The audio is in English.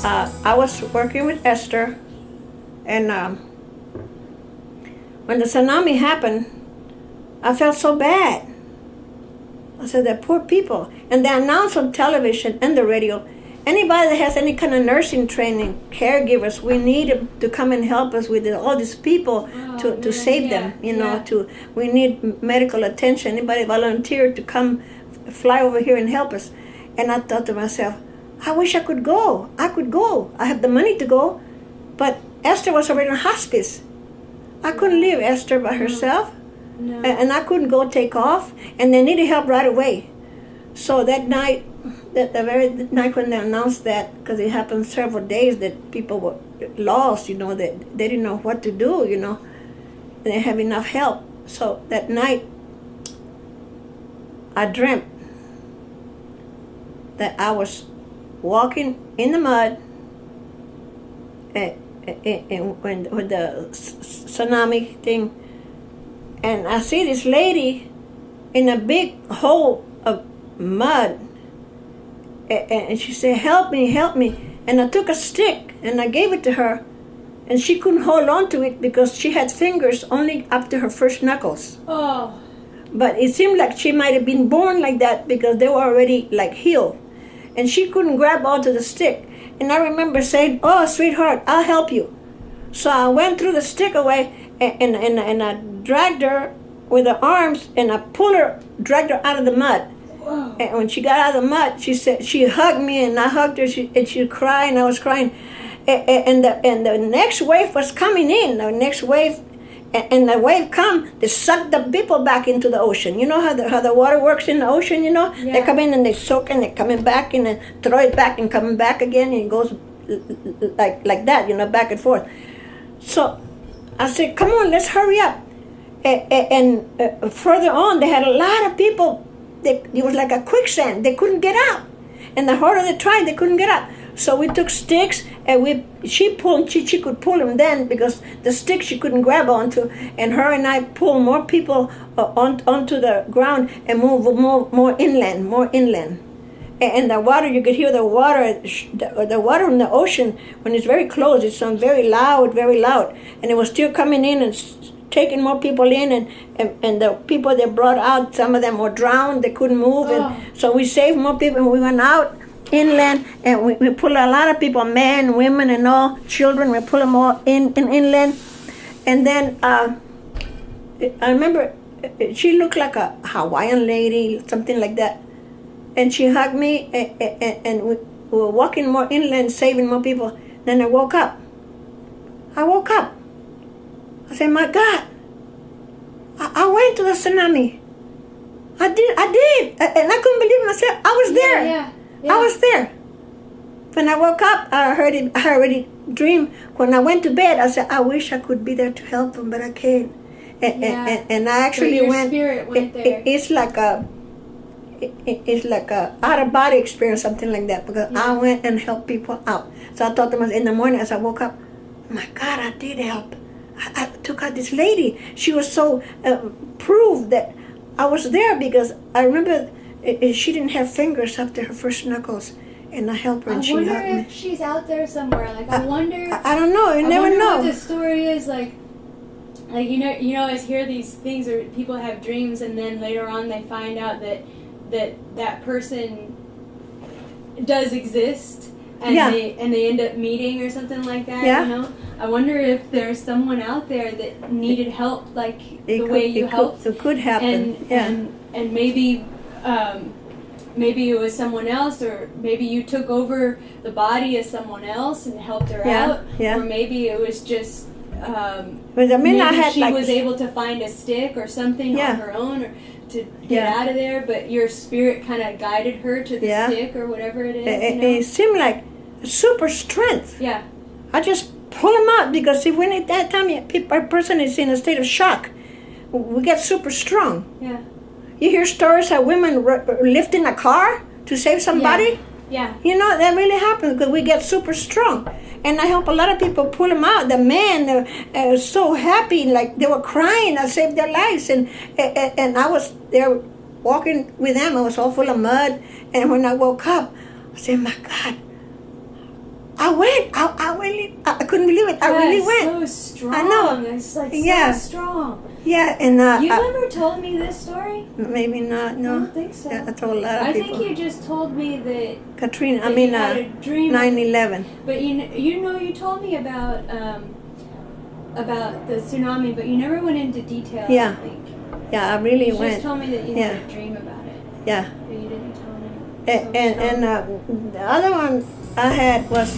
I was working with Esther, and when the tsunami happened, I felt so bad. I said, the poor people. And they announced on television and the radio, anybody that has any kind of nursing training, caregivers, we need them to come and help us with all these people to save them. We need medical attention. Anybody volunteer to come fly over here and help us. And I thought to myself, I wish I could go. I could go. I have the money to go. But Esther was already in hospice. I couldn't leave Esther by herself. No. And I couldn't go take off. And they needed help right away. So that night, the very night when they announced that, because it happened several days that people were lost, that they didn't know what to do, and they didn't have enough help. So that night, I dreamt that I was walking in the mud with the tsunami thing, and I see this lady in a big hole of mud, and she said, help me, and I took a stick and I gave it to her, and she couldn't hold on to it because she had fingers only up to her first knuckles. Oh. But it seemed like she might have been born like that because they were already like healed, and she couldn't grab onto the stick. And I remember saying, oh, sweetheart, I'll help you. So I went through the stick away, and I dragged her with her arms, and I dragged her out of the mud. Whoa. And when she got out of the mud, she hugged me, and I hugged her, and she cried, and I was crying. And the next wave was coming in, the next wave, and the wave come, they suck the people back into the ocean. You know how the water works in the ocean, Yeah. They come in and they soak, and they're coming back, and then throw it back and coming back again, and it goes like that, back and forth. So I said, come on, let's hurry up. And further on, they had a lot of people. It was like a quicksand. They couldn't get out. And the harder they tried, they couldn't get out. So we took sticks, and she could pull them then, because the stick she couldn't grab onto. And her and I pulled more people onto the ground and move more inland. And the water, you could hear the water in the ocean, when it's very close, it sounds very loud. And it was still coming in and taking more people in, and the people they brought out, some of them were drowned, they couldn't move. Oh. And so we saved more people, and we went out inland, and we pulled a lot of people, men, women, and all, children, we pulled them all inland. And then I remember she looked like a Hawaiian lady, something like that. And she hugged me, and we were walking more inland, saving more people. Then I woke up. I said, my God, I went to the tsunami. I did. And I couldn't believe myself. I was there. Yeah. I was there. When I woke up, I already dreamed. When I went to bed, I said, I wish I could be there to help them, but I can't. And I actually your went. Spirit went there. It's like a out of body experience, something like that, because I went and helped people out. So I thought to myself in the morning as I woke up, my God, I did help. I took out this lady. She was so proved that I was there, because I remember she didn't have fingers up to her first knuckles, and I helped her, and she hugged me. I wonder if she's out there somewhere. Like, I wonder. I don't know. You never know. What the story is like. Like, you always hear these things, or people have dreams, and then later on they find out that person does exist, and they end up meeting or something like that. Yeah. I wonder if there's someone out there that needed help, like the way you helped. It could happen. And maybe it was someone else, or maybe you took over the body of someone else and helped her out, or maybe it was just maybe she was able to find a stick or something on her own, or to get out of there, but your spirit kind of guided her to the stick or whatever it is. It seemed like super strength. Yeah. I just pull them out, because if when at that time a person is in a state of shock, we get super strong. Yeah. You hear stories of women lifting a car to save somebody. Yeah. That really happens, because we get super strong. And I help a lot of people pull them out. The men were so happy, like they were crying. I saved their lives, and I was there walking with them. I was all full of mud, and when I woke up, I said, "My God, I went. I really, I couldn't believe it. I really went. So strong. I know. It's like Yeah. so strong. Yeah, and You never told me this story? maybe not. I No, don't think so. yeah, I told a lot of I people. think you just told me that. Katrina, that you had a dream. 9/11. But you told me about the tsunami, but you never went into detail. Yeah. I think. Yeah, I really You went. just told me that you Yeah. had a dream about it, Yeah, but you didn't tell me. and the other one I had was